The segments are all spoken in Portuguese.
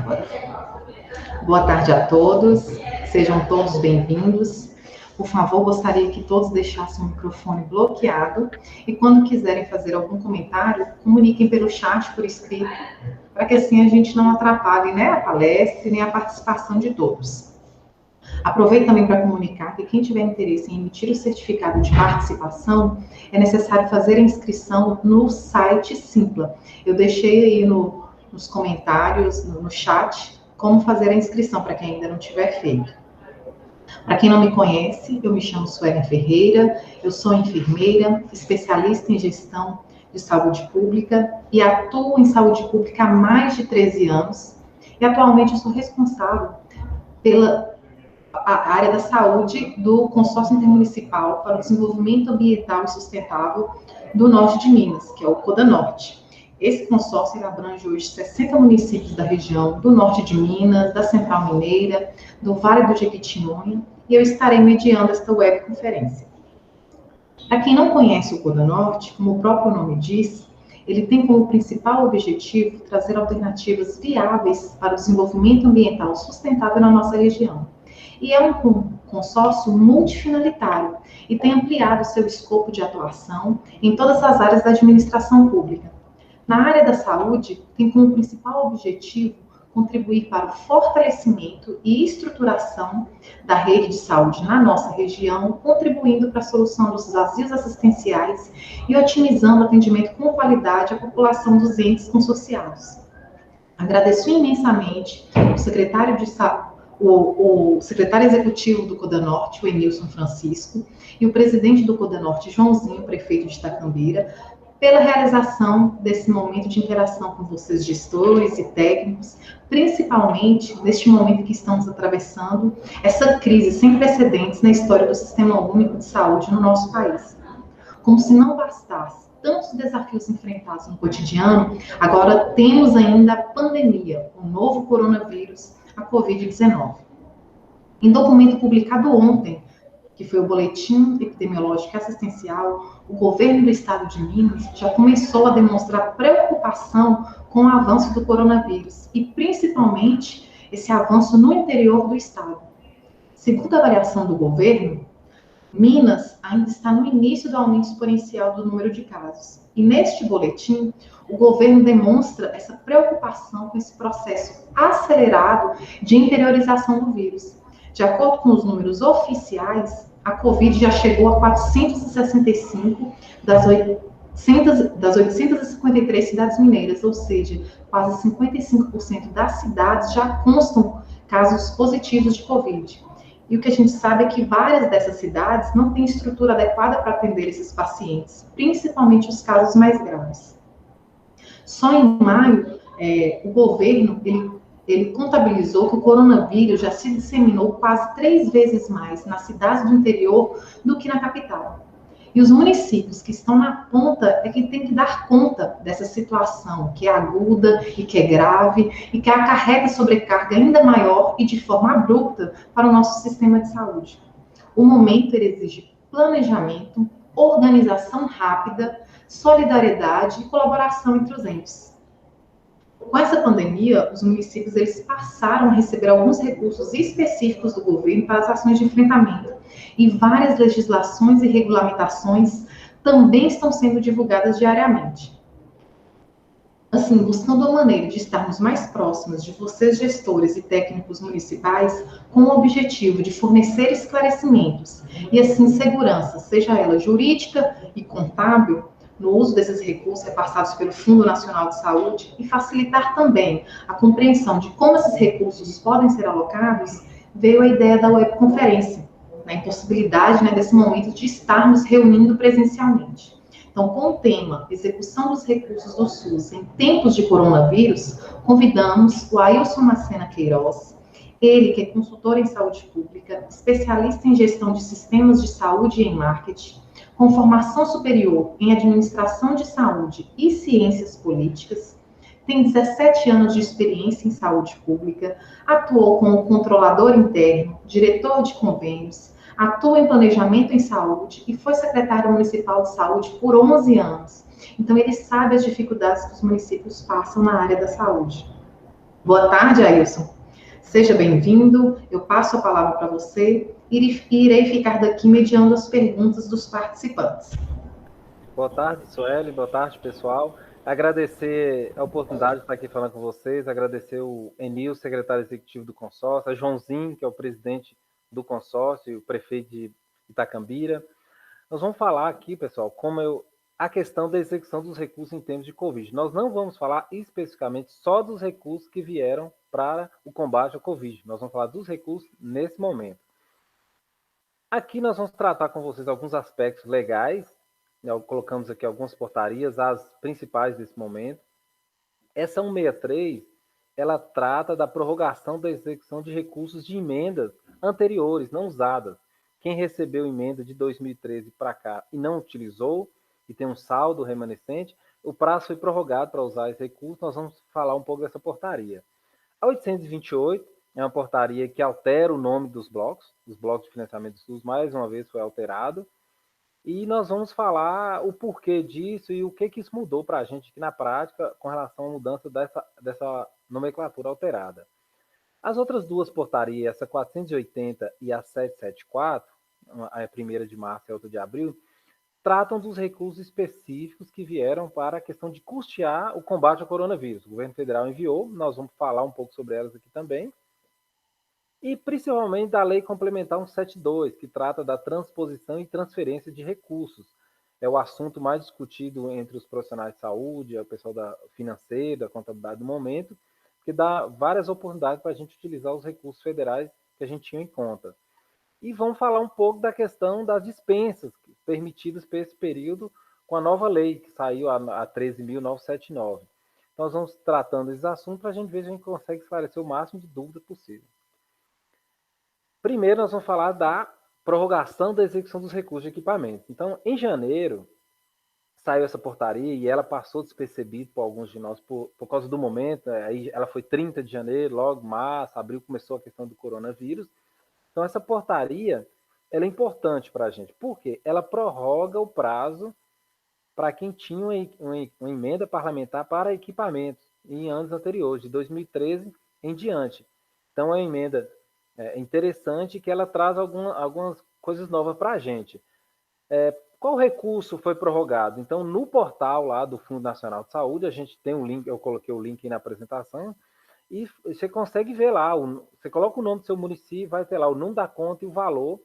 agora. Boa tarde a todos, sejam todos bem-vindos. Por favor, gostaria que todos deixassem o microfone bloqueado e quando quiserem fazer algum comentário, comuniquem pelo chat, por escrito, para que assim a gente não atrapalhe, né, a palestra nem a participação de todos. Aproveito também para comunicar que quem tiver interesse em emitir o certificado de participação, é necessário fazer a inscrição no site Simpla. Eu deixei aí nos comentários, no chat, como fazer a inscrição para quem ainda não tiver feito. Para quem não me conhece, eu me chamo Suelen Ferreira, eu sou enfermeira, especialista em gestão de saúde pública e atuo em saúde pública há mais de 13 anos. E atualmente eu sou responsável pela a área da saúde do Consórcio Intermunicipal para o Desenvolvimento Ambiental e Sustentável do Norte de Minas, que é o CODANorte. Esse consórcio abrange hoje 60 municípios da região do Norte de Minas, da Central Mineira, do Vale do Jequitinhonha, e eu estarei mediando esta webconferência. Para quem não conhece o CODANorte, como o próprio nome diz, ele tem como principal objetivo trazer alternativas viáveis para o desenvolvimento ambiental sustentável na nossa região. E é um consórcio multifinalitário e tem ampliado seu escopo de atuação em todas as áreas da administração pública. Na área da saúde, tem como principal objetivo contribuir para o fortalecimento e estruturação da rede de saúde na nossa região, contribuindo para a solução dos vazios assistenciais e otimizando o atendimento com qualidade à população dos entes consorciados. Agradeço imensamente ao secretário de Saúde, o secretário executivo do CODANorte, o Enilson Francisco, e o presidente do CODANorte, Joãozinho, prefeito de Itacambeira, pela realização desse momento de interação com vocês, gestores e técnicos, principalmente neste momento que estamos atravessando essa crise sem precedentes na história do Sistema Único de Saúde no nosso país. Como se não bastasse tantos desafios enfrentados no cotidiano, agora temos ainda a pandemia, o novo coronavírus, a Covid-19. Em documento publicado ontem, que foi o Boletim Epidemiológico e Assistencial, o governo do estado de Minas já começou a demonstrar preocupação com o avanço do coronavírus e, principalmente, esse avanço no interior do estado. Segundo a avaliação do governo, Minas ainda está no início do aumento exponencial do número de casos. E neste boletim, o governo demonstra essa preocupação com esse processo acelerado de interiorização do vírus. De acordo com os números oficiais, a Covid já chegou a 465 das 853 cidades mineiras, ou seja, quase 55% das cidades já constam casos positivos de Covid. E o que a gente sabe é que várias dessas cidades não têm estrutura adequada para atender esses pacientes, principalmente os casos mais graves. Só em maio, o governo ele contabilizou que o coronavírus já se disseminou quase 3 vezes mais nas cidades do interior do que na capital. E os municípios que estão na ponta é que tem que dar conta dessa situação, que é aguda e que é grave, e que acarreta sobrecarga ainda maior e de forma abrupta para o nosso sistema de saúde. O momento ele exige planejamento, organização rápida, solidariedade e colaboração entre os entes. Com essa pandemia, os municípios eles passaram a receber alguns recursos específicos do governo para as ações de enfrentamento. E várias legislações e regulamentações também estão sendo divulgadas diariamente. Assim, buscando uma maneira de estarmos mais próximos de vocês, gestores e técnicos municipais, com o objetivo de fornecer esclarecimentos e, assim, segurança, seja ela jurídica e contábil, no uso desses recursos repassados pelo Fundo Nacional de Saúde e facilitar também a compreensão de como esses recursos podem ser alocados, veio a ideia da webconferência, na impossibilidade, né, desse momento de estarmos reunindo presencialmente. Então, com o tema Execução dos Recursos do SUS em Tempos de Coronavírus, convidamos o Ailson Macena Queiroz, ele que é consultor em saúde pública, especialista em gestão de sistemas de saúde e em marketing, com formação superior em administração de saúde e ciências políticas, tem 17 anos de experiência em saúde pública, atuou como controlador interno, diretor de convênios, atua em planejamento em saúde e foi secretário municipal de saúde por 11 anos. Então, ele sabe as dificuldades que os municípios passam na área da saúde. Boa tarde, Ailson. Seja bem-vindo. Eu passo a palavra para você e irei ficar daqui mediando as perguntas dos participantes. Boa tarde, Sueli. Boa tarde, pessoal. Agradecer a oportunidade de estar aqui falando com vocês, agradecer o Enil, secretário executivo do consórcio, a Joãozinho, que é o presidente do consórcio, e o prefeito de Itacambira. Nós vamos falar aqui, pessoal, a questão da execução dos recursos em termos de Covid. Nós não vamos falar especificamente só dos recursos que vieram para o combate ao Covid. Nós vamos falar dos recursos nesse momento. Aqui nós vamos tratar com vocês alguns aspectos legais. Colocamos aqui algumas portarias, as principais desse momento. Essa 163, ela trata da prorrogação da execução de recursos de emendas anteriores, não usadas. Quem recebeu emenda de 2013 para cá e não utilizou, e tem um saldo remanescente, o prazo foi prorrogado para usar esse recurso. Nós vamos falar um pouco dessa portaria. A 828 é uma portaria que altera o nome dos blocos de financiamento do SUS, mais uma vez foi alterado. E nós vamos falar o porquê disso e o que isso mudou para a gente aqui na prática com relação à mudança dessa nomenclatura alterada. As outras duas portarias, essa 480 e a 774, a primeira de março e a outra de abril, tratam dos recursos específicos que vieram para a questão de custear o combate ao coronavírus. O governo federal enviou, nós vamos falar um pouco sobre elas aqui também. E principalmente da Lei Complementar 172, que trata da transposição e transferência de recursos. É o assunto mais discutido entre os profissionais de saúde, o pessoal da financeira, da contabilidade do momento, que dá várias oportunidades para a gente utilizar os recursos federais que a gente tinha em conta. E vamos falar um pouco da questão das dispensas permitidas para esse período com a nova lei, que saiu a 13.979. Então, nós vamos tratando esses assuntos para a gente ver se a gente consegue esclarecer o máximo de dúvidas possível. Primeiro, nós vamos falar da prorrogação da execução dos recursos de equipamento. Então, em janeiro, saiu essa portaria e ela passou despercebida por alguns de nós por causa do momento. Aí ela foi 30 de janeiro, logo março, abril começou a questão do coronavírus. Então, essa portaria ela é importante para a gente. Por quê? Ela prorroga o prazo para quem tinha uma emenda parlamentar para equipamentos em anos anteriores, de 2013 em diante. Então, é uma emenda interessante que ela traz algumas coisas novas para a gente. Qual recurso foi prorrogado? Então, no portal lá do Fundo Nacional de Saúde, a gente tem um link, eu coloquei o link aí na apresentação, e você consegue ver lá, você coloca o nome do seu município, vai ter lá o número da conta e o valor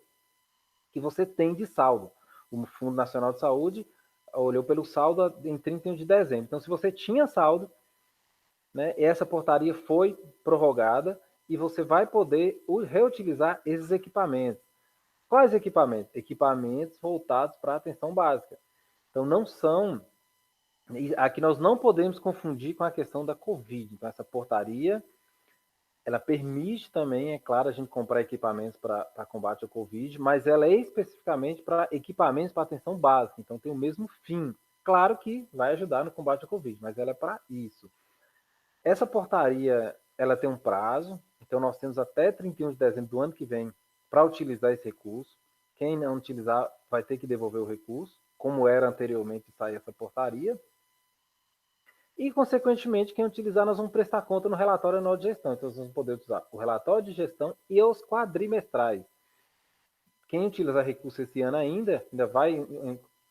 que você tem de saldo. O Fundo Nacional de Saúde olhou pelo saldo em 31 de dezembro. Então, se você tinha saldo, né, essa portaria foi prorrogada e você vai poder reutilizar esses equipamentos. Quais equipamentos? Equipamentos voltados para a atenção básica. Então, não são... Aqui nós não podemos confundir com a questão da Covid. Então, essa portaria, ela permite também, é claro, a gente comprar equipamentos para combate ao Covid, mas ela é especificamente para equipamentos para atenção básica. Então, tem o mesmo fim. Claro que vai ajudar no combate ao Covid, mas ela é para isso. Essa portaria, ela tem um prazo, então nós temos até 31 de dezembro do ano que vem para utilizar esse recurso. Quem não utilizar vai ter que devolver o recurso, como era anteriormente sair essa portaria. E, consequentemente, quem utilizar, nós vamos prestar conta no relatório anual de gestão. Então, nós vamos poder utilizar o relatório de gestão e os quadrimestrais. Quem utilizar recurso esse ano ainda vai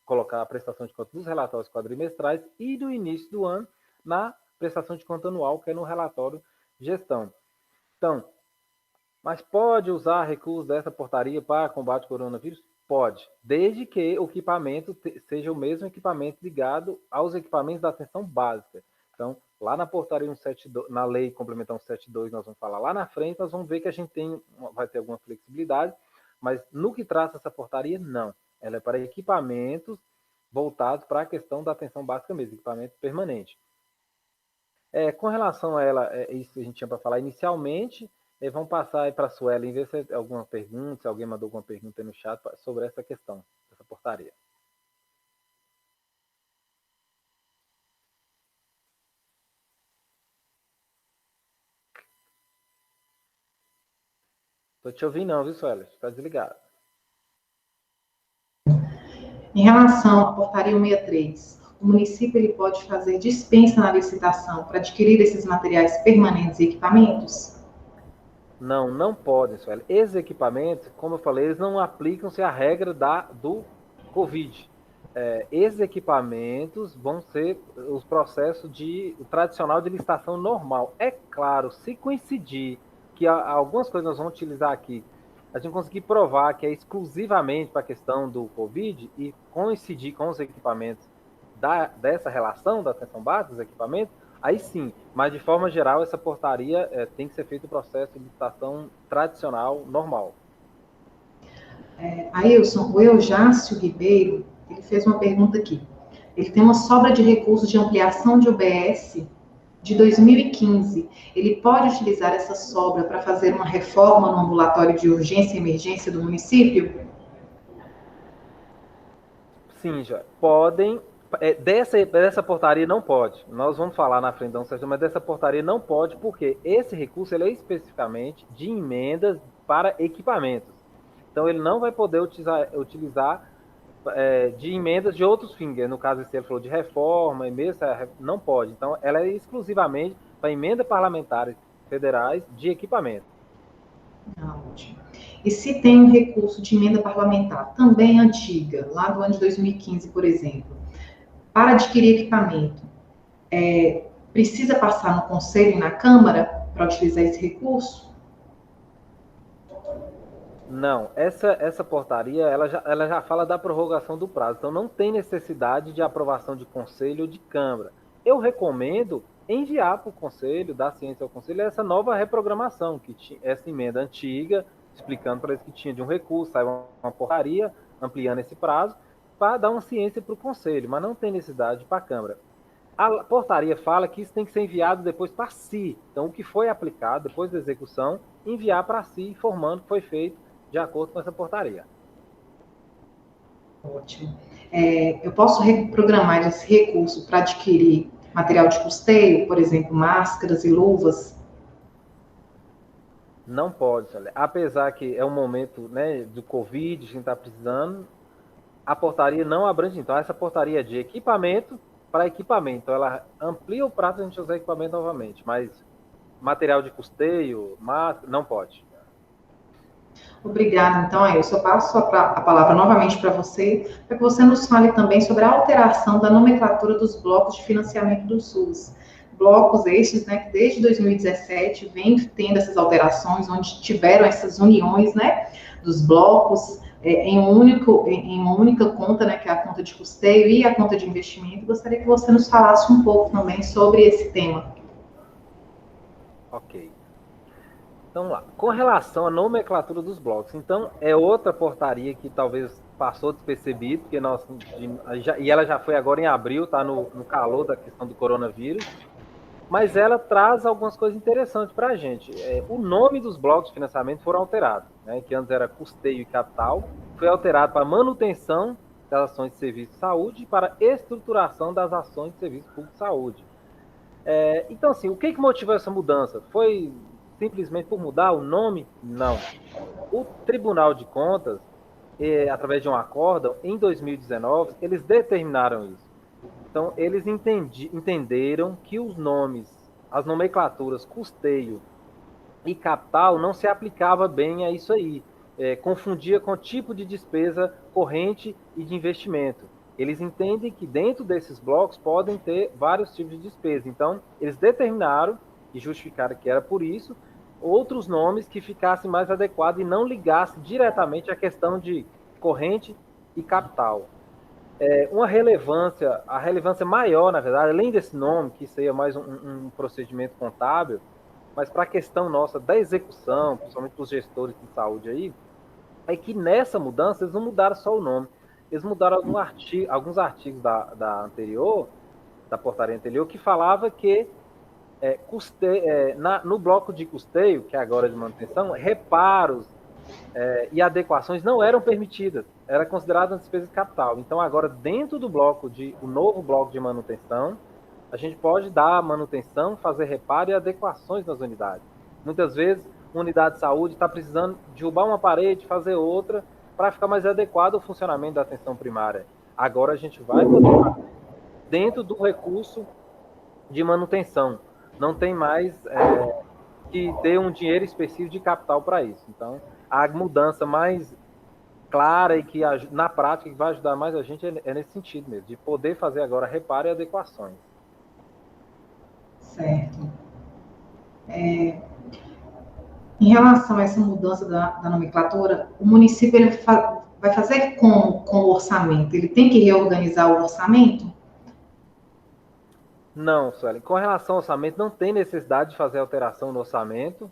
colocar a prestação de conta dos relatórios quadrimestrais e do início do ano na prestação de conta anual, que é no relatório de gestão. Então, mas pode usar recursos dessa portaria para combate ao coronavírus? Pode, desde que o equipamento seja o mesmo equipamento ligado aos equipamentos da atenção básica. Então, lá na portaria 172, na lei complementar 172, nós vamos falar lá na frente, nós vamos ver que a gente vai ter alguma flexibilidade, mas no que trata essa portaria, não. Ela é para equipamentos voltados para a questão da atenção básica mesmo, equipamento permanente. Com relação a ela, isso que a gente tinha para falar inicialmente, vamos passar aí para a Suelen, ver se tem alguma pergunta, se alguém mandou alguma pergunta aí no chat sobre essa questão, essa portaria. Estou te ouvindo não, viu, Suelen? Está desligado. Em relação à portaria 163, o município ele pode fazer dispensa na licitação para adquirir esses materiais permanentes e equipamentos? Não, não podem, Sueli. Esses equipamentos, como eu falei, eles não aplicam-se à regra do Covid. Esses equipamentos vão ser os processos o tradicional de licitação normal. É claro, se coincidir que algumas coisas nós vamos utilizar aqui, a gente conseguir provar que é exclusivamente para a questão do Covid e coincidir com os equipamentos dessa relação da atenção básica dos equipamentos, aí sim, mas de forma geral, essa portaria tem que ser feito o processo de licitação tradicional, normal. Ailson, o Eujácio Ribeiro, ele fez uma pergunta aqui. Ele tem uma sobra de recursos de ampliação de UBS de 2015. Ele pode utilizar essa sobra para fazer uma reforma no ambulatório de urgência e emergência do município? Sim, já podem. Dessa portaria não pode. Nós vamos falar na frente da sessão, mas dessa portaria não pode, porque esse recurso ele é especificamente de emendas para equipamentos. Então, ele não vai poder utilizar de emendas de outros fins. No caso, ele falou de reforma, não pode. Então, ela é exclusivamente para emendas parlamentares federais de equipamento. Ótimo. E se tem um recurso de emenda parlamentar, também antiga, lá do ano de 2015, por exemplo, para adquirir equipamento, precisa passar no Conselho e na Câmara para utilizar esse recurso? Não, essa portaria ela já fala da prorrogação do prazo, então não tem necessidade de aprovação de Conselho ou de Câmara. Eu recomendo enviar para o Conselho, dar ciência ao Conselho, essa nova reprogramação, essa emenda antiga, explicando para eles que tinha de um recurso, saiu uma portaria ampliando esse prazo, para dar uma ciência para o Conselho, mas não tem necessidade para a Câmara. A portaria fala que isso tem que ser enviado depois para si. Então, o que foi aplicado depois da execução, enviar para si, informando que foi feito de acordo com essa portaria. Ótimo. Eu posso reprogramar esse recurso para adquirir material de custeio, por exemplo, máscaras e luvas? Não pode, apesar que é um momento, né, do Covid, a gente está precisando, a portaria não abrange. Então, essa portaria é de equipamento para equipamento. Então, ela amplia o prazo de a gente usar equipamento novamente, mas material de custeio, não pode. Obrigada. Então, eu só passo a palavra novamente para você que você nos fale também sobre a alteração da nomenclatura dos blocos de financiamento do SUS. Blocos estes, né, que desde 2017 vem tendo essas alterações, onde tiveram essas uniões, né, dos blocos em uma única conta, né, que é a conta de custeio e a conta de investimento. Gostaria que você nos falasse um pouco também sobre esse tema. Ok. Então, lá, com relação à nomenclatura dos blocos, então, é outra portaria que talvez passou despercebido, porque e ela já foi agora em abril, está no calor da questão do coronavírus, mas ela traz algumas coisas interessantes para a gente. O nome dos blocos de financiamento foram alterados, né, que antes era custeio e capital, foi alterado para manutenção das ações de serviço de saúde e para estruturação das ações de serviço público de saúde. Então, assim, o que motivou essa mudança? Foi simplesmente por mudar o nome? Não. O Tribunal de Contas, através de um acórdão, em 2019, eles determinaram isso. Então, eles entenderam que os nomes, as nomenclaturas custeio e capital não se aplicava bem a isso aí. Confundia com tipo de despesa corrente e de investimento. Eles entendem que dentro desses blocos podem ter vários tipos de despesa. Então, eles determinaram e justificaram que era por isso, outros nomes que ficassem mais adequados e não ligassem diretamente à questão de corrente e capital. A relevância maior, na verdade, além desse nome, que seria mais um procedimento contábil, mas para a questão nossa da execução, principalmente para os gestores de saúde aí, é que nessa mudança eles não mudaram só o nome, eles mudaram alguns artigos da portaria anterior, que falava que no bloco de custeio, que é agora de manutenção, reparos e adequações não eram permitidas, era considerada uma despesa de capital. Então, agora, dentro do o novo bloco de manutenção, a gente pode dar manutenção, fazer reparo e adequações nas unidades. Muitas vezes, uma unidade de saúde está precisando derrubar uma parede, fazer outra, para ficar mais adequado ao funcionamento da atenção primária. Agora, a gente vai poder dentro do recurso de manutenção. Não tem mais que ter um dinheiro específico de capital para isso. Então, a mudança mais clara e que na prática que vai ajudar mais a gente é nesse sentido mesmo, de poder fazer agora reparo e adequações. Certo. Em relação a essa mudança da nomenclatura, o município vai fazer como com o orçamento? Ele tem que reorganizar o orçamento? Não, Sueli, com relação ao orçamento, não tem necessidade de fazer alteração no orçamento,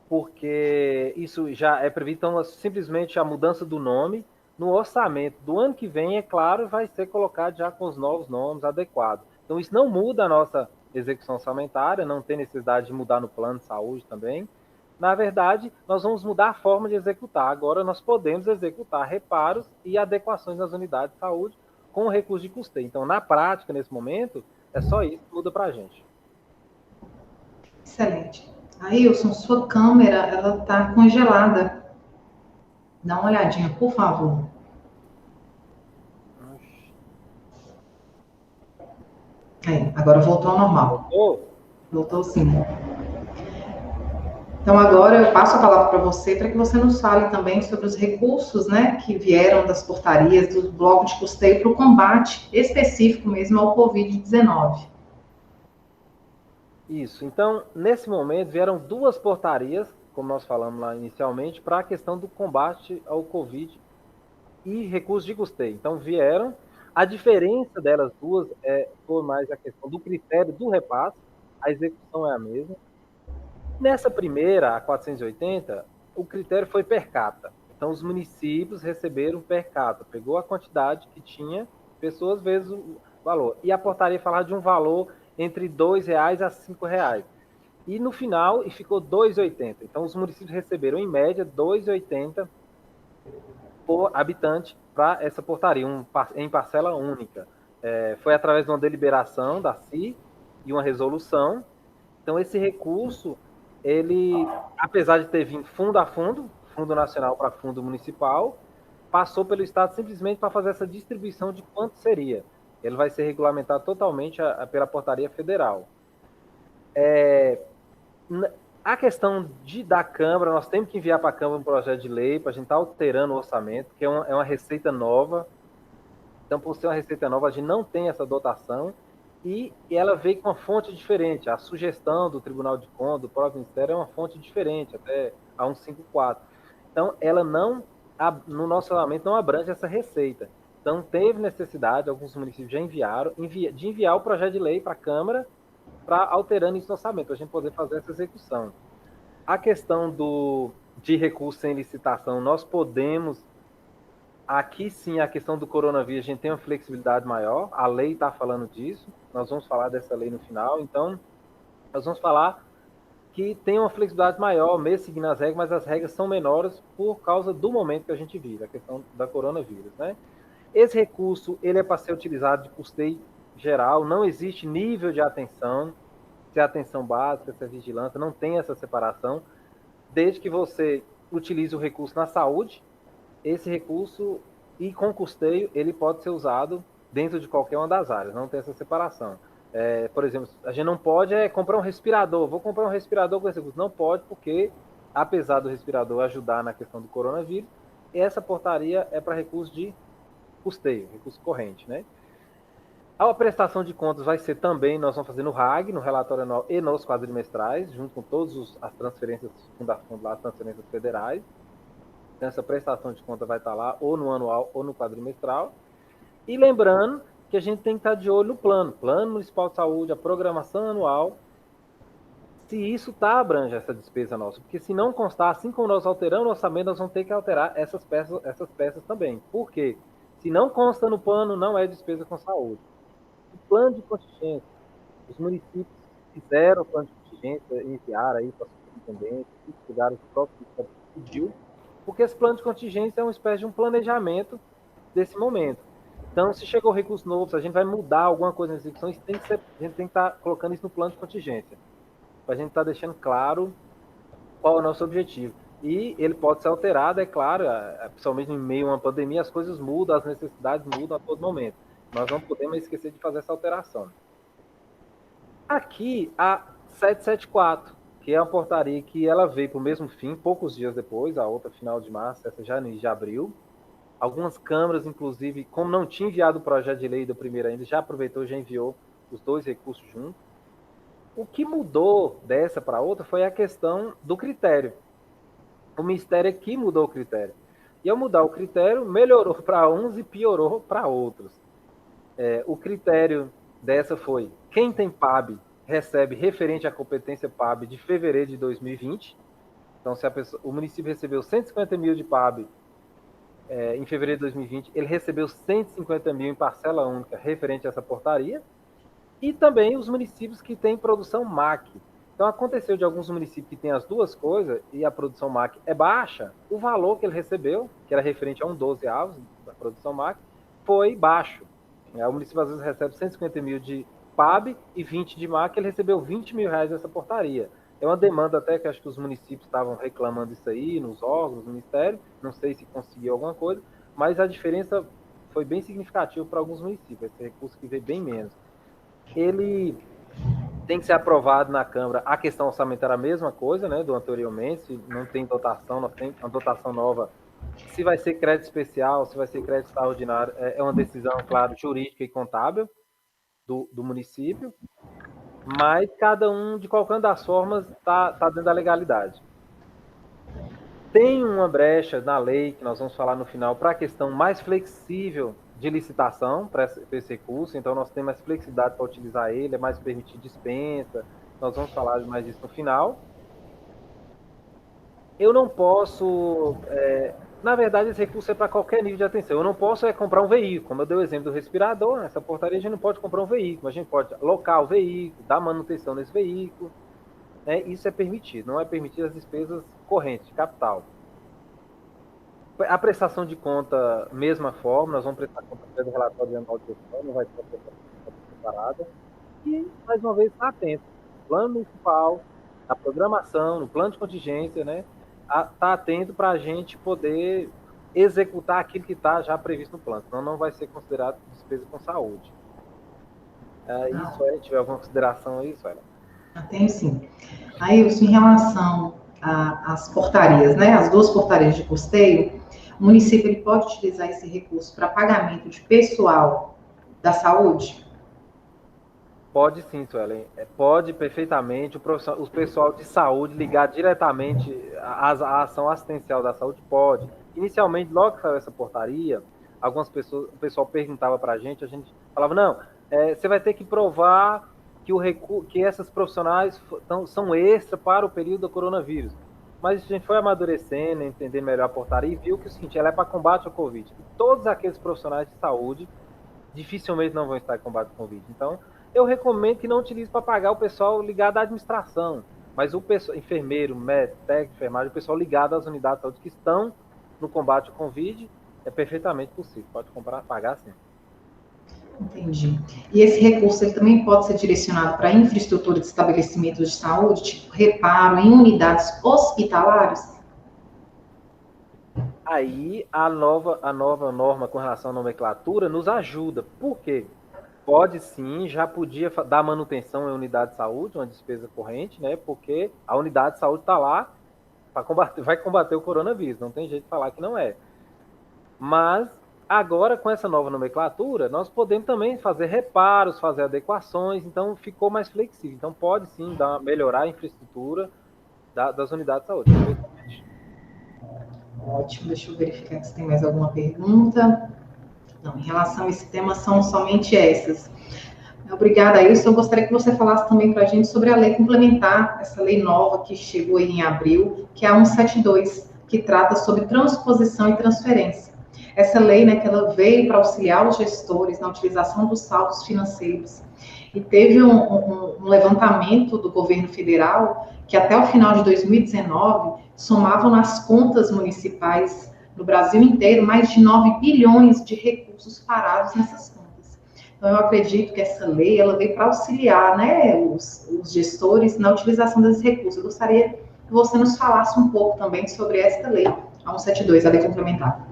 porque isso já é previsto, então simplesmente a mudança do nome no orçamento do ano que vem, é claro, vai ser colocado já com os novos nomes adequados. Então isso não muda a nossa execução orçamentária, não tem necessidade de mudar no plano de saúde também. Na verdade, nós vamos mudar a forma de executar. Agora nós podemos executar reparos e adequações nas unidades de saúde com o recurso de custeio. Então, na prática, nesse momento, é só isso que muda para a gente. Excelente. Ailson, sua câmera, ela está congelada. Dá uma olhadinha, por favor. Agora voltou ao normal. Voltou sim. Então, agora eu passo a palavra para você, para que você nos fale também sobre os recursos, né, que vieram das portarias do bloco de custeio para o combate específico mesmo ao Covid-19. Isso. Então, nesse momento, vieram duas portarias, como nós falamos lá inicialmente, para a questão do combate ao Covid e recursos de custeio. Então, vieram. A diferença delas duas foi mais a questão do critério do repasse, a execução é a mesma. Nessa primeira, a 480, o critério foi per capita. Então, os municípios receberam per capita, pegou a quantidade que tinha, pessoas vezes o valor. E a portaria falava de um valor entre R$ 2,00 a R$ 5,00. E no final, ficou R$ 2,80. Então, os municípios receberam, em média, R$ 2,80 por habitante para essa portaria, em parcela única. Foi através de uma deliberação da CI e uma resolução. Então, esse recurso, ele, apesar de ter vindo fundo a fundo, fundo nacional para fundo municipal, passou pelo Estado simplesmente para fazer essa distribuição de quanto seria. Ele vai ser regulamentado totalmente pela portaria federal. A questão da Câmara, nós temos que enviar para a Câmara um projeto de lei para a gente estar alterando o orçamento, que é uma receita nova. Então, por ser uma receita nova, a gente não tem essa dotação e ela veio com uma fonte diferente. A sugestão do Tribunal de Contas, do próprio Ministério, é uma fonte diferente, até a 154. Então, ela não, no nosso orçamento, não abrange essa receita. Então, teve necessidade, alguns municípios já enviaram, de enviar o projeto de lei para a Câmara para alterando isso no orçamento, para a gente poder fazer essa execução. A questão de recurso sem licitação, nós podemos. Aqui sim, a questão do coronavírus, a gente tem uma flexibilidade maior, a lei está falando disso, nós vamos falar dessa lei no final, então, nós vamos falar que tem uma flexibilidade maior, mesmo seguindo as regras, mas as regras são menores por causa do momento que a gente vive, a questão da coronavírus, né? Esse recurso, ele é para ser utilizado de custeio geral, não existe nível de atenção, se é atenção básica, se é vigilância, não tem essa separação, desde que você utilize o recurso na saúde, esse recurso, e com custeio, ele pode ser usado dentro de qualquer uma das áreas, não tem essa separação. Por exemplo, a gente não pode comprar um respirador, vou comprar um respirador com esse recurso. Não pode, porque, apesar do respirador ajudar na questão do coronavírus, essa portaria é para recurso de custeio, recurso corrente, né? A prestação de contas vai ser também, nós vamos fazer no RAG, no relatório anual e nos quadrimestrais, junto com todas as transferências fundo a fundo lá, as transferências federais. Então, essa prestação de conta vai estar lá, ou no anual, ou no quadrimestral. E lembrando que a gente tem que estar de olho no plano municipal de saúde, a programação anual, se isso abrange essa despesa nossa. Porque se não constar, assim como nós alteramos o orçamento, nós vamos ter que alterar essas peças também. Por quê? Se não consta no plano, não é despesa com saúde. O plano de contingência, os municípios fizeram o plano de contingência, enviaram aí para a superintendência, estudaram o próprio Ministério pediu, porque esse plano de contingência é uma espécie de um planejamento desse momento. Então, se chegou recurso novo, se a gente vai mudar alguma coisa na execução, a gente tem que estar colocando isso no plano de contingência, para a gente estar deixando claro qual é o nosso objetivo. E ele pode ser alterado, é claro, principalmente em meio a uma pandemia, as coisas mudam, as necessidades mudam a todo momento. Nós não podemos esquecer de fazer essa alteração. Aqui, a 774, que é uma portaria que ela veio para o mesmo fim, poucos dias depois, a outra final de março, essa já no início de abril. Algumas câmaras, inclusive, como não tinha enviado o projeto de lei do primeiro ainda, já aproveitou e já enviou os dois recursos juntos. O que mudou dessa para outra foi a questão do critério. O mistério é que mudou o critério. E ao mudar o critério, melhorou para uns e piorou para outros. O critério dessa foi: quem tem PAB recebe referente à competência PAB de fevereiro de 2020. Então, se o município recebeu 150 mil de PAB em fevereiro de 2020, ele recebeu 150 mil em parcela única referente a essa portaria. E também os municípios que têm produção MAC. Então, aconteceu de alguns municípios que têm as duas coisas e a produção MAC é baixa, o valor que ele recebeu, que era referente a 1/12 da produção MAC, foi baixo. O município às vezes recebe 150 mil de PAB e 20 de MAC, ele recebeu 20 mil reais dessa portaria. É uma demanda até que acho que os municípios estavam reclamando isso aí, nos órgãos, no Ministério, não sei se conseguiu alguma coisa, mas a diferença foi bem significativa para alguns municípios, esse recurso que veio bem menos. Ele tem que ser aprovado na Câmara. A questão orçamentária é a mesma coisa, né, do anteriormente, se não tem dotação, nós temos uma dotação nova. Se vai ser crédito especial, se vai ser crédito extraordinário, é uma decisão, claro, jurídica e contábil do município, mas cada um, de qualquer das formas, está dentro da legalidade. Tem uma brecha na lei, que nós vamos falar no final, para a questão mais flexível de licitação para esse recurso, então nós temos mais flexibilidade para utilizar ele, é mais permitir dispensa, nós vamos falar mais disso no final. Eu não posso, na verdade esse recurso é para qualquer nível de atenção, eu não posso comprar um veículo, como eu dei o exemplo do respirador, nessa portaria a gente não pode comprar um veículo, a gente pode alocar o veículo, dar manutenção nesse veículo, né? Isso é permitido, não é permitido as despesas correntes, de capital. A prestação de conta, mesma forma, nós vamos prestar conta através do relatório anual de gestão, não vai ter uma prestação de conta separada. E, mais uma vez, está atento. No plano municipal, na programação, no plano de contingência, né? Está atento para a gente poder executar aquilo que está já previsto no plano, senão não vai ser considerado despesa com saúde. Isso aí, tiver alguma consideração aí, Suela? Tenho sim. Aí, em relação às portarias, né, as duas portarias de custeio, o município ele pode utilizar esse recurso para pagamento de pessoal da saúde? Pode sim, Suelen. Pode perfeitamente. O pessoal de saúde ligar diretamente à ação assistencial da saúde pode. Inicialmente, logo que saiu essa portaria, algumas pessoas, o pessoal perguntava para a gente falava, não, você vai ter que provar que essas profissionais são extra para o período do coronavírus. Mas a gente foi amadurecendo, entendendo melhor a portaria e viu que o seguinte, ela é para combate ao Covid. E todos aqueles profissionais de saúde dificilmente não vão estar em combate ao Covid. Então, eu recomendo que não utilize para pagar o pessoal ligado à administração, mas o pessoal, enfermeiro, médico, técnico, enfermagem, o pessoal ligado às unidades de saúde que estão no combate ao Covid, é perfeitamente possível. Pode pagar sim. Entendi. E esse recurso ele também pode ser direcionado para infraestrutura de estabelecimentos de saúde, tipo reparo em unidades hospitalares? Aí a nova norma com relação à nomenclatura nos ajuda. Por quê? Pode sim, já podia dar manutenção em unidade de saúde, uma despesa corrente, né? Porque a unidade de saúde está lá vai combater o coronavírus, não tem jeito de falar que não é. Mas agora, com essa nova nomenclatura, nós podemos também fazer reparos, fazer adequações, então ficou mais flexível. Então pode sim melhorar a infraestrutura das unidades de saúde. Ótimo, deixa eu verificar se tem mais alguma pergunta. Não, em relação a esse tema, são somente essas. Obrigada, Ilson. Eu gostaria que você falasse também para a gente sobre a lei complementar, essa lei nova que chegou aí em abril, que é a 172, que trata sobre transposição e transferência. Essa lei, né, que ela veio para auxiliar os gestores na utilização dos saldos financeiros. E teve um levantamento do governo federal que até o final de 2019 somavam nas contas municipais no Brasil inteiro mais de 9 bilhões de recursos parados nessas contas. Então, eu acredito que essa lei ela veio para auxiliar, né, os gestores na utilização desses recursos. Eu gostaria que você nos falasse um pouco também sobre esta lei, a 172, a lei complementar.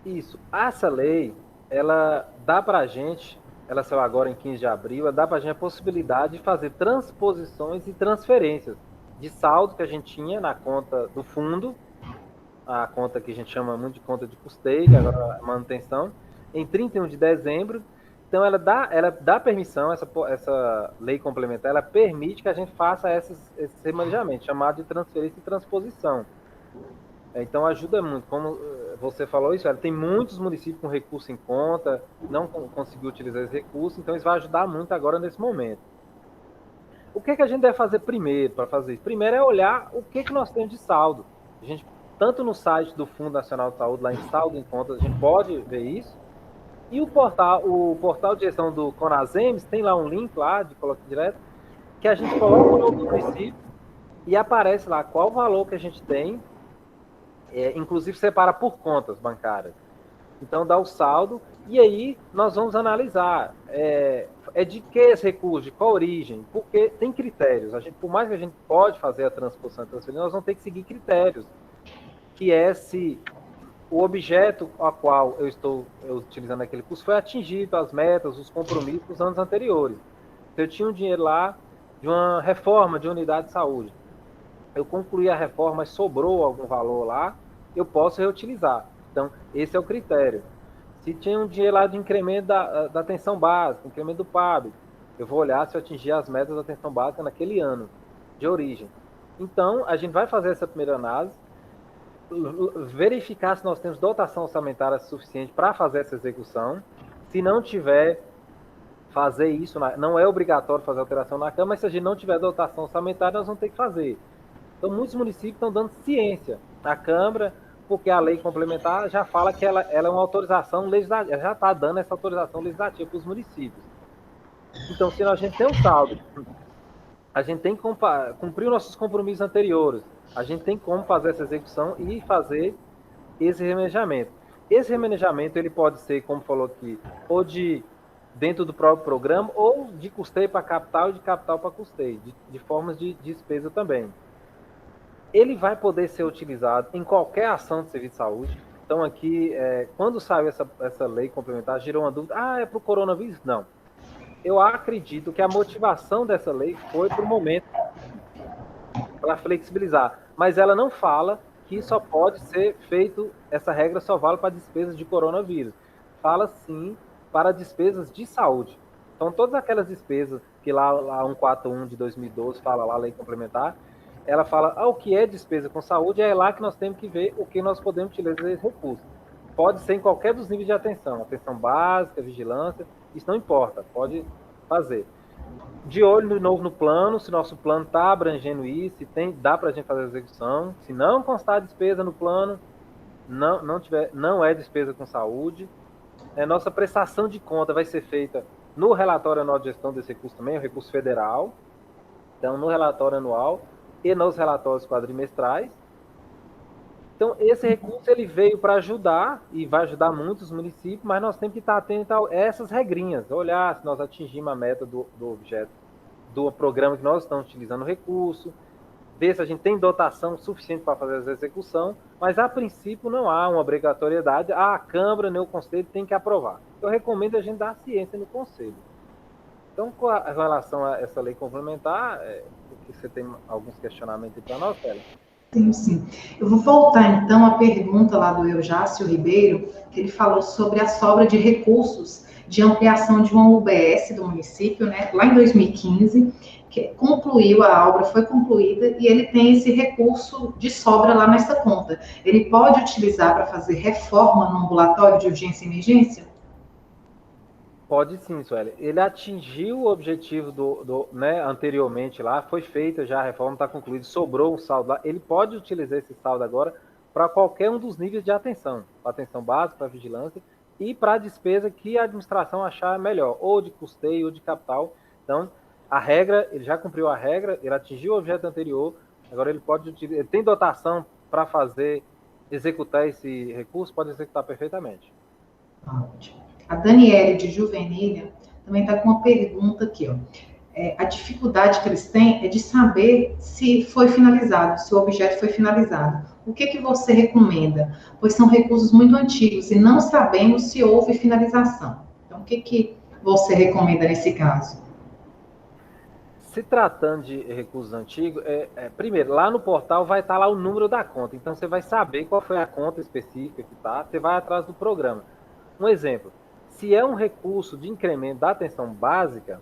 Isso. Essa lei, ela dá para a gente, ela saiu agora em 15 de abril, ela dá para a gente a possibilidade de fazer transposições e transferências de saldo que a gente tinha na conta do fundo, a conta que a gente chama muito de conta de custeio, que agora é manutenção, em 31 de dezembro. Então, ela dá permissão, essa lei complementar, ela permite que a gente faça esses remanejamentos, chamado de transferência e transposição. Então, ajuda muito. Como você falou isso, tem muitos municípios com recurso em conta, não conseguiu utilizar esse recurso, então isso vai ajudar muito agora nesse momento. O que a gente deve fazer primeiro para fazer isso? Primeiro é olhar o que nós temos de saldo. A gente, tanto no site do Fundo Nacional de Saúde, lá em saldo em contas, a gente pode ver isso. E o portal de gestão do Conasems tem lá um link lá, de coloque direto, que a gente coloca o nome do município e aparece lá qual o valor que a gente tem, inclusive separa por contas bancárias. Então dá o saldo e aí nós vamos analisar de que esse recurso, de qual origem, porque tem critérios. Por mais que a gente pode fazer a transposição e transferência, nós vamos ter que seguir critérios, que é se o objeto a qual eu estou utilizando aquele custo foi atingido, as metas, os compromissos dos anos anteriores. Se eu tinha um dinheiro lá de uma reforma de unidade de saúde, eu concluí a reforma, mas sobrou algum valor lá, eu posso reutilizar. Então, esse é o critério. Se tinha um dinheiro lá de incremento da atenção básica, incremento do PAB, eu vou olhar se eu atingir as metas da atenção básica naquele ano de origem. Então, a gente vai fazer essa primeira análise, verificar se nós temos dotação orçamentária suficiente para fazer essa execução. Se não tiver, fazer isso, não é obrigatório fazer alteração na Câmara, mas se a gente não tiver dotação orçamentária, nós vamos ter que fazer. Então, muitos municípios estão dando ciência à Câmara, porque a lei complementar já fala que ela é uma autorização legislativa, já está dando essa autorização legislativa para os municípios. Então, se a gente tem um saldo, a gente tem que cumprir os nossos compromissos anteriores, a gente tem como fazer essa execução e fazer esse remanejamento. Esse remanejamento, ele pode ser, como falou aqui, ou dentro do próprio programa, ou de custeio para capital e de capital para custeio, de formas de despesa também. Ele vai poder ser utilizado em qualquer ação de serviço de saúde. Então, aqui, quando saiu essa lei complementar, gerou uma dúvida, é para o coronavírus? Não. Eu acredito que a motivação dessa lei foi para o momento, para flexibilizar. Mas ela não fala que só pode ser feito, essa regra só vale para despesas de coronavírus. Fala, sim, para despesas de saúde. Então, todas aquelas despesas que lá 141 de 2012 fala lá, a lei complementar, ela fala, o que é despesa com saúde, é lá que nós temos que ver o que nós podemos utilizar esse recurso. Pode ser em qualquer dos níveis de atenção básica, vigilância, isso não importa, pode fazer. De olho de novo no plano, se nosso plano está abrangendo isso, dá para a gente fazer a execução. Se não constar despesa no plano, não é despesa com saúde. Nossa prestação de conta vai ser feita no relatório anual de gestão desse recurso também, o recurso federal. Então, no relatório anual e nos relatórios quadrimestrais. Então, esse recurso ele veio para ajudar, e vai ajudar muitos municípios, mas nós temos que estar atentos a essas regrinhas, olhar se nós atingimos a meta do objeto, do programa que nós estamos utilizando o recurso, ver se a gente tem dotação suficiente para fazer essa execução, mas a princípio não há uma obrigatoriedade, a Câmara nem o Conselho tem que aprovar. Eu recomendo a gente dar ciência no Conselho. Então, com relação a essa lei complementar, você tem alguns questionamentos para nós, Célia? Sim. Eu vou voltar, então, à pergunta lá do Eujácio Ribeiro, que ele falou sobre a sobra de recursos de ampliação de uma UBS do município, né, lá em 2015, que concluiu a obra, foi concluída, e ele tem esse recurso de sobra lá nessa conta. Ele pode utilizar para fazer reforma no ambulatório de urgência e emergência? Pode sim, Sueli. Ele atingiu o objetivo anteriormente lá, foi feita já a reforma, está concluída, sobrou um saldo lá. Ele pode utilizar esse saldo agora para qualquer um dos níveis de atenção, para atenção básica, para vigilância e para a despesa que a administração achar melhor, ou de custeio ou de capital. Então, a regra, ele já cumpriu a regra, ele atingiu o objeto anterior, agora ele pode utilizar, ele tem dotação para executar esse recurso, pode executar perfeitamente. Ótimo. A Daniele de Juvenília também está com uma pergunta aqui, ó. A dificuldade que eles têm é de saber se foi finalizado, se o objeto foi finalizado. O que você recomenda? Pois são recursos muito antigos e não sabemos se houve finalização. Então, o que você recomenda nesse caso? Se tratando de recursos antigos, primeiro, lá no portal vai estar lá o número da conta. Então, você vai saber qual foi a conta específica que está. Você vai atrás do programa. Um exemplo, se é um recurso de incremento da atenção básica,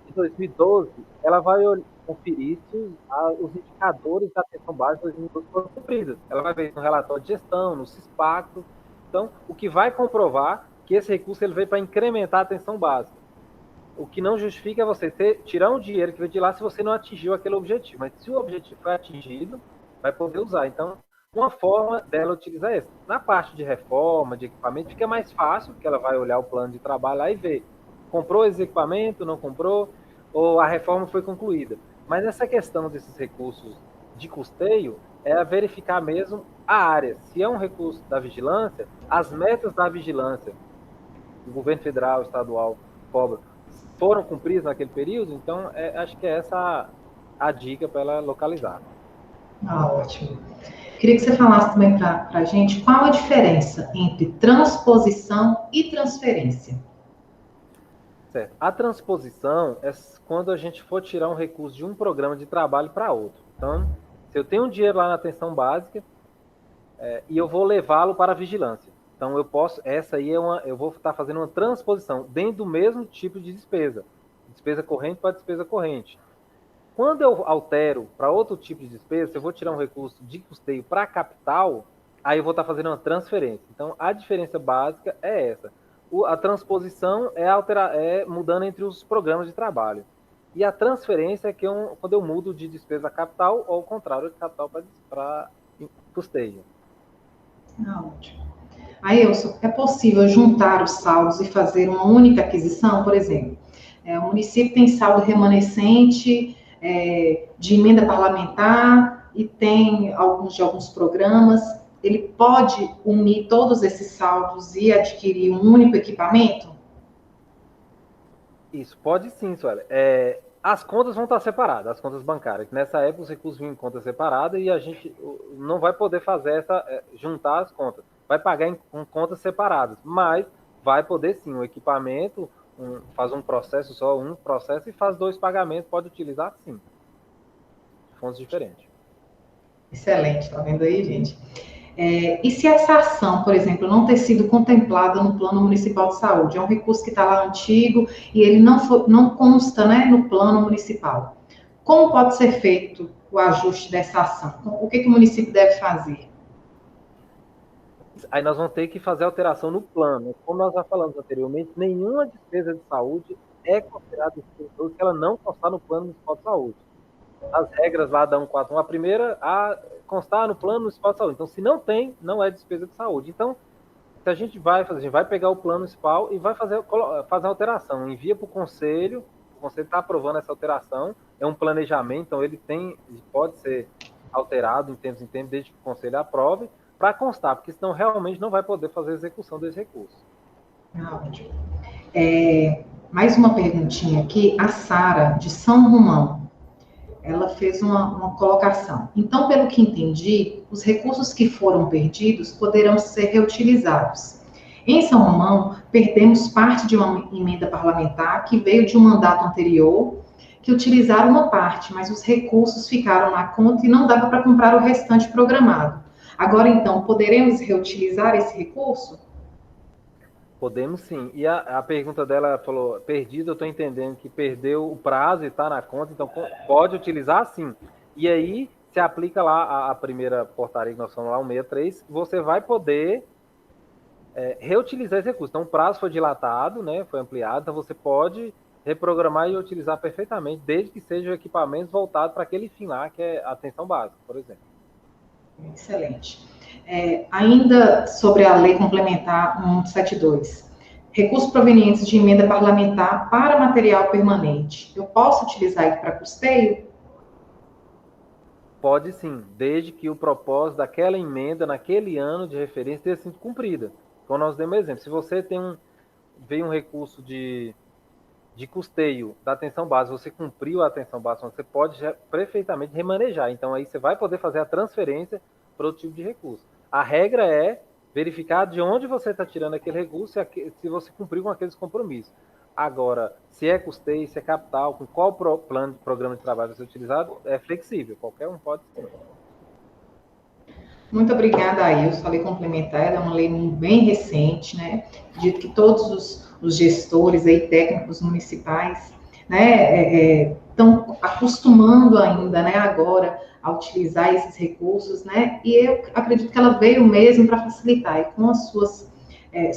de 2012, ela vai conferir se os indicadores da atenção básica de 2012 foram cumpridos. Ela vai ver no relatório de gestão, no CISPACTO. Então, o que vai comprovar que esse recurso ele veio para incrementar a atenção básica. O que não justifica é você tirar um dinheiro que veio de lá se você não atingiu aquele objetivo. Mas se o objetivo foi atingido, vai poder usar. Então, uma forma dela utilizar essa. Na parte de reforma, de equipamento, fica mais fácil, porque ela vai olhar o plano de trabalho lá e ver. Comprou esse equipamento, não comprou, ou a reforma foi concluída. Mas essa questão desses recursos de custeio é verificar mesmo a área. Se é um recurso da vigilância, as metas da vigilância, o governo federal, estadual, cobra, foram cumpridas naquele período, então acho que é essa a dica para ela localizar. Ah, ótimo. Queria que você falasse também para a gente qual a diferença entre transposição e transferência. Certo. A transposição é quando a gente for tirar um recurso de um programa de trabalho para outro. Então, se eu tenho um dinheiro lá na atenção básica e eu vou levá-lo para a vigilância. Então, essa aí eu vou estar fazendo uma transposição dentro do mesmo tipo de despesa. Despesa corrente para despesa corrente. Quando eu altero para outro tipo de despesa, se eu vou tirar um recurso de custeio para capital, aí eu vou estar fazendo uma transferência. Então, a diferença básica é essa. A transposição é mudando entre os programas de trabalho. E a transferência é quando eu mudo de despesa a capital, ou ao contrário, de capital para custeio. Ótimo. Aí, é possível juntar os saldos e fazer uma única aquisição, por exemplo? O município tem saldo remanescente de emenda parlamentar e tem alguns programas. Ele pode unir todos esses saldos e adquirir um único equipamento? Isso, pode sim, Sueli. As contas vão estar separadas, as contas bancárias. Nessa época, os recursos vinham em conta separada e a gente não vai poder fazer juntar as contas. Vai pagar em contas separadas, mas vai poder sim. O equipamento faz um processo só, um processo e faz 2 pagamentos, pode utilizar sim. Fontes diferentes. Excelente, tá vendo aí, gente? E se essa ação, por exemplo, não ter sido contemplada no Plano Municipal de Saúde, é um recurso que está lá antigo e ele não consta, né, no Plano Municipal. Como pode ser feito o ajuste dessa ação? O que o município deve fazer? Aí nós vamos ter que fazer alteração no plano. Como nós já falamos anteriormente, nenhuma despesa de saúde é considerada despesa de saúde se ela não constar no Plano Municipal de Saúde. As regras lá da 141, a primeira, constar no Plano Municipal de Saúde. Então, se não tem, não é despesa de saúde. Então, se a gente vai fazer, a gente vai pegar o Plano Municipal e vai fazer a alteração. Envia para o Conselho está aprovando essa alteração, é um planejamento, então ele pode ser alterado em tempos, desde que o Conselho aprove, para constar, porque senão realmente não vai poder fazer a execução desse recurso. Ótimo. Mais uma perguntinha aqui. A Sara, de São Romão, ela fez uma colocação. Então, pelo que entendi, os recursos que foram perdidos poderão ser reutilizados. Em São Romão, perdemos parte de uma emenda parlamentar que veio de um mandato anterior, que utilizaram uma parte, mas os recursos ficaram na conta e não dava para comprar o restante programado. Agora, então, poderemos reutilizar esse recurso? Podemos sim. E a pergunta dela falou, perdido, eu estou entendendo que perdeu o prazo e está na conta, então pode utilizar sim. E aí, se aplica lá a primeira portaria que nós falamos lá, 163, você vai poder reutilizar esse recurso. Então, o prazo foi dilatado, né, foi ampliado, então você pode reprogramar e utilizar perfeitamente, desde que seja o equipamento voltado para aquele fim lá, que é a atenção básica, por exemplo. Excelente. Ainda sobre a Lei Complementar 172, recursos provenientes de emenda parlamentar para material permanente, eu posso utilizar ele para custeio? Pode sim, desde que o propósito daquela emenda naquele ano de referência tenha sido cumprida. Então, nós demos exemplo. Se você veio um recurso de de custeio da atenção básica, você cumpriu a atenção básica, você pode perfeitamente remanejar. Então, aí você vai poder fazer a transferência para outro tipo de recurso. A regra é verificar de onde você está tirando aquele recurso e se você cumpriu com aqueles compromissos. Agora, se é custeio, se é capital, com qual programa de trabalho vai ser utilizado, é flexível, qualquer um pode sim. Muito obrigada, Ailson. A lei complementar é uma lei bem recente, né? Dito que todos os gestores aí, técnicos municipais, né, estão acostumando ainda, né, agora a utilizar esses recursos, né? E eu acredito que ela veio mesmo para facilitar. E com as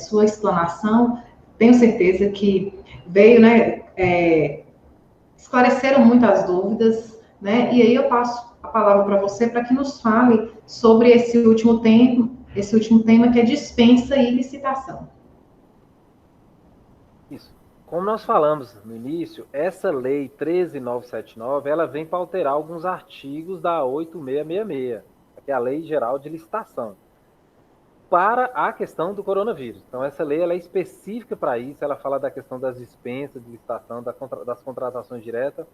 sua explanação, tenho certeza que veio, né, esclareceram muitas dúvidas, né? E aí eu passo a palavra para você para que nos fale sobre esse último tema que é dispensa e licitação. Isso. Como nós falamos no início, essa lei 13.979, ela vem para alterar alguns artigos da 8666, que é a Lei Geral de Licitação, para a questão do coronavírus. Então, essa lei ela é específica para isso, ela fala da questão das dispensas de licitação, das contratações diretas,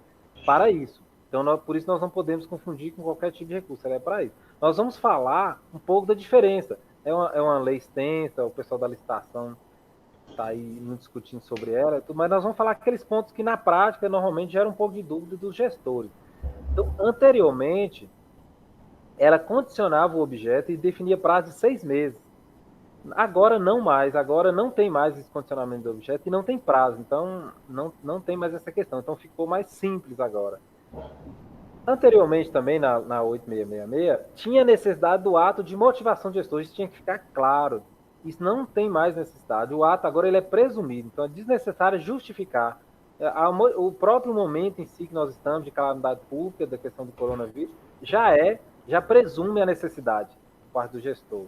para isso. Então, por isso nós não podemos confundir com qualquer tipo de recurso, ela é para isso. Nós vamos falar um pouco da diferença. É uma lei extensa, o pessoal da licitação está aí muito discutindo sobre ela, mas nós vamos falar aqueles pontos que na prática normalmente geram um pouco de dúvida dos gestores. Então, anteriormente, ela condicionava o objeto e definia prazo de 6 meses. Agora não mais, agora não tem mais esse condicionamento do objeto e não tem prazo, então não tem mais essa questão, então ficou mais simples agora. Anteriormente também, na 8666, tinha necessidade do ato de motivação de gestor, isso tinha que ficar claro. Isso não tem mais necessidade. O ato agora ele é presumido, então é desnecessário justificar. O próprio momento em si que nós estamos de calamidade pública, da questão do coronavírus, já presume a necessidade por parte do gestor.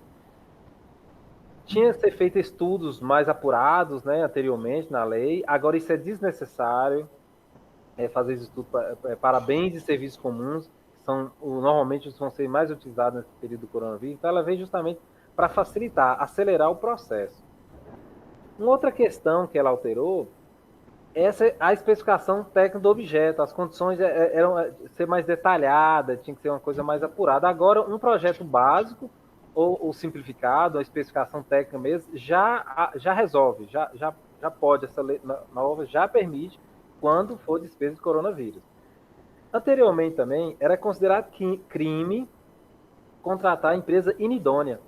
Tinha que ser feito estudos mais apurados, né, anteriormente na lei, agora isso é desnecessário, fazer esse estudo para bens e serviços comuns, que normalmente vão ser mais utilizados nesse período do coronavírus, então ela veio justamente para facilitar, acelerar o processo. Uma outra questão que ela alterou é a especificação técnica do objeto. As condições eram ser mais detalhadas, tinha que ser uma coisa mais apurada. Agora, um projeto básico ou simplificado, a especificação técnica mesmo, já resolve, já pode, essa lei nova já permite quando for despesa de coronavírus. Anteriormente também, era considerado crime contratar a empresa inidônea.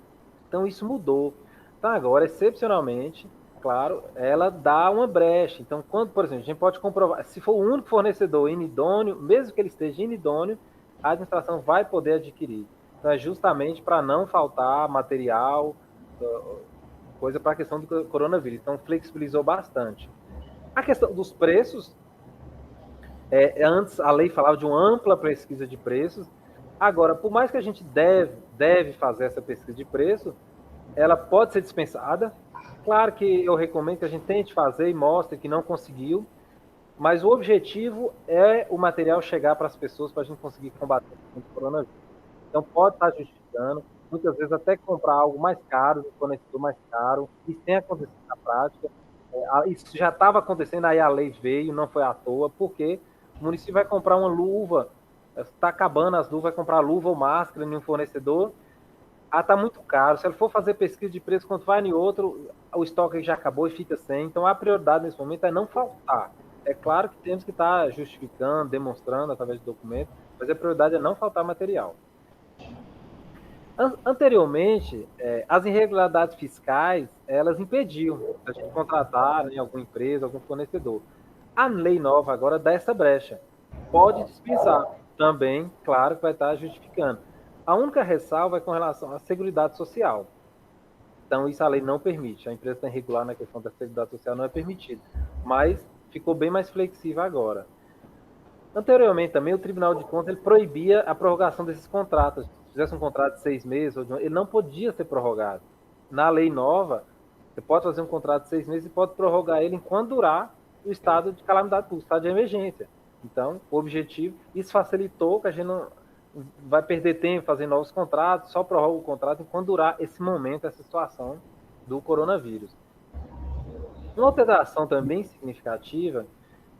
Então, isso mudou. Então, agora, excepcionalmente, claro, ela dá uma brecha. Então, quando, por exemplo, a gente pode comprovar, se for o único fornecedor inidôneo, mesmo que ele esteja inidôneo, a administração vai poder adquirir. Então, é justamente para não faltar material, coisa para a questão do coronavírus. Então, flexibilizou bastante. A questão dos preços, antes a lei falava de uma ampla pesquisa de preços. Agora, por mais que a gente deve fazer essa pesquisa de preço, ela pode ser dispensada. Claro que eu recomendo que a gente tente fazer e mostre que não conseguiu, mas o objetivo é o material chegar para as pessoas para a gente conseguir combater o coronavírus. Então, pode estar justificando, muitas vezes até comprar algo mais caro, um fornecedor mais caro, isso tem acontecido na prática. Isso já estava acontecendo, aí a lei veio, não foi à toa, porque o município vai comprar uma luva, está acabando as luvas, vai comprar luva ou máscara em um fornecedor, está muito caro. Se ele for fazer pesquisa de preço, quando vai em outro, o estoque já acabou e fica sem. Então, a prioridade nesse momento é não faltar. É claro que temos que estar justificando, demonstrando através de documentos, mas a prioridade é não faltar material. Anteriormente, as irregularidades fiscais, elas impediam a gente contratar, né, alguma empresa, algum fornecedor. A lei nova agora dá essa brecha. Pode dispensar. Também, claro, que vai estar justificando. A única ressalva é com relação à Seguridade Social. Então, isso a lei não permite. A empresa está irregular na questão da Seguridade Social, não é permitido. Mas ficou bem mais flexível agora. Anteriormente, também, o Tribunal de Contas ele proibia a prorrogação desses contratos. Se fizesse um contrato de 6 meses, ele não podia ser prorrogado. Na lei nova, você pode fazer um contrato de 6 meses e pode prorrogar ele enquanto durar o estado de calamidade pública, o estado de emergência. Então, o objetivo, isso facilitou que a gente não vai perder tempo fazendo novos contratos, só prorroga o contrato enquanto durar esse momento, essa situação do coronavírus. Uma alteração também significativa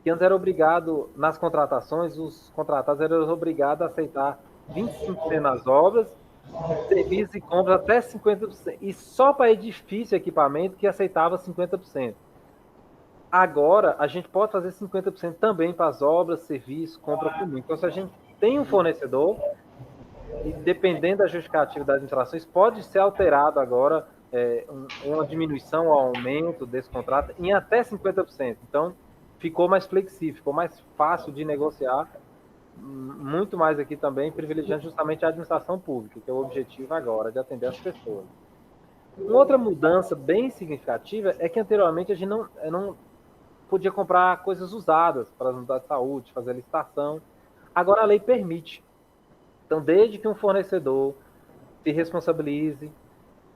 que antes era obrigado, nas contratações, os contratados eram obrigados a aceitar 25% nas obras, serviços e compras até 50%. E só para edifício e equipamento que aceitava 50%. Agora, a gente pode fazer 50% também para as obras, serviços, compra comum. Então, se a gente tem um fornecedor, e dependendo da justificativa das instalações, pode ser alterado agora uma diminuição ou aumento desse contrato em até 50%. Então, ficou mais flexível, ficou mais fácil de negociar, muito mais aqui também, privilegiando justamente a administração pública, que é o objetivo agora, de atender as pessoas. Uma outra mudança bem significativa é que anteriormente a gente não podia comprar coisas usadas para as unidades de saúde, fazer licitação. Agora a lei permite. Então, desde que um fornecedor se responsabilize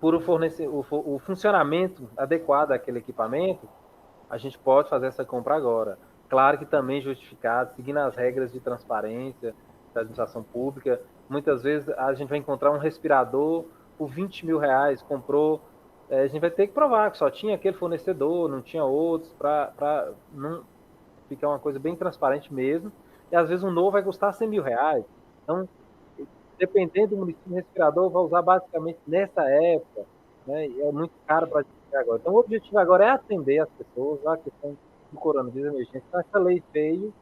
por o funcionamento adequado daquele equipamento, a gente pode fazer essa compra agora. Claro que também justificado, seguindo as regras de transparência da administração pública. Muitas vezes a gente vai encontrar um respirador por 20 mil reais, comprou, a gente vai ter que provar que só tinha aquele fornecedor, não tinha outros, para não ficar uma coisa bem transparente mesmo. E às vezes um novo vai custar 100 mil reais. Então, dependendo do município, o respirador vai usar basicamente nessa época, né? E é muito caro para a gente agora. Então, o objetivo agora é atender as pessoas à questão do coronavírus emergente. Então, essa lei veio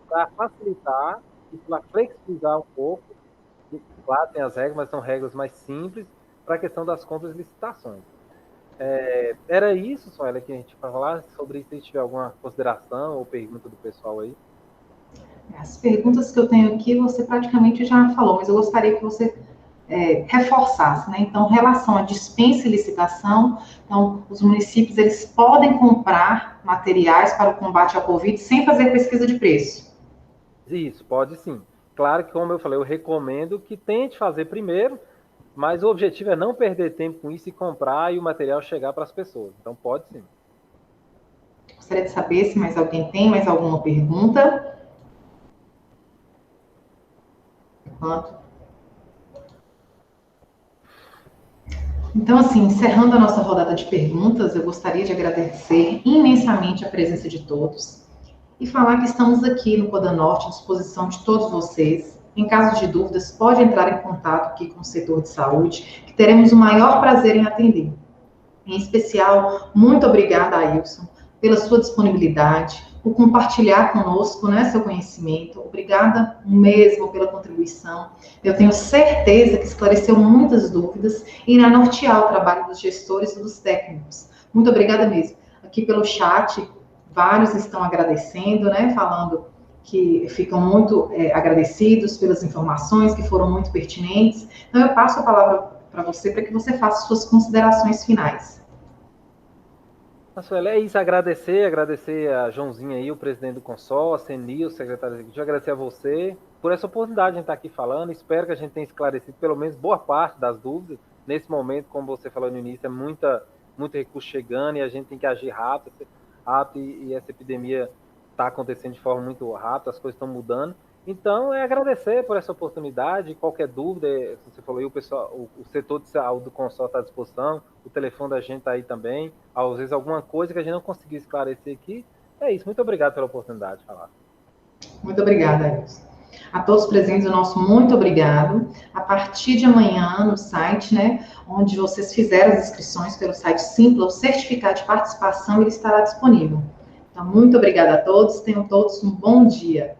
para facilitar e para flexibilizar um pouco. E, claro, tem as regras, mas são regras mais simples para a questão das compras e licitações. Era isso, Sueli, que a gente vai falar sobre se tiver alguma consideração ou pergunta do pessoal aí. As perguntas que eu tenho aqui, você praticamente já falou, mas eu gostaria que você reforçasse, né? Então, em relação à dispensa e licitação, então, os municípios, eles podem comprar materiais para o combate à Covid sem fazer pesquisa de preço? Isso, pode sim. Claro que, como eu falei, eu recomendo que tente fazer primeiro, mas o objetivo é não perder tempo com isso e comprar e o material chegar para as pessoas. Então, pode sim. Gostaria de saber se mais alguém tem mais alguma pergunta. Então, assim, encerrando a nossa rodada de perguntas, eu gostaria de agradecer imensamente a presença de todos e falar que estamos aqui no Coda Norte à disposição de todos vocês. Em caso de dúvidas, pode entrar em contato aqui com o setor de saúde, que teremos o maior prazer em atender. Em especial, muito obrigada, Ailson, pela sua disponibilidade, por compartilhar conosco, né, seu conhecimento. Obrigada mesmo pela contribuição. Eu tenho certeza que esclareceu muitas dúvidas e irá nortear o trabalho dos gestores e dos técnicos. Muito obrigada mesmo. Aqui pelo chat, vários estão agradecendo, né, falando que ficam muito agradecidos pelas informações que foram muito pertinentes. Então, eu passo a palavra para você, para que você faça suas considerações finais. Sueli, é isso, agradecer a Joãozinho aí, o presidente do Consol, a Ceni, o secretário executivo, agradecer a você por essa oportunidade de a gente estar aqui falando. Espero que a gente tenha esclarecido pelo menos boa parte das dúvidas. Nesse momento, como você falou no início, é muito recurso chegando e a gente tem que agir rápido e essa epidemia está acontecendo de forma muito rápida, as coisas estão mudando. Então, agradecer por essa oportunidade. Qualquer dúvida, você falou aí, o pessoal, o setor de saúde do Consol está à disposição, o telefone da gente está aí também. Às vezes, alguma coisa que a gente não conseguiu esclarecer aqui. É isso, muito obrigado pela oportunidade de falar. Muito obrigada, Ailson. A todos presentes, o nosso muito obrigado. A partir de amanhã, no site, né, onde vocês fizeram as inscrições pelo site Simpla, o certificado de participação ele estará disponível. Então, muito obrigada a todos, tenham todos um bom dia.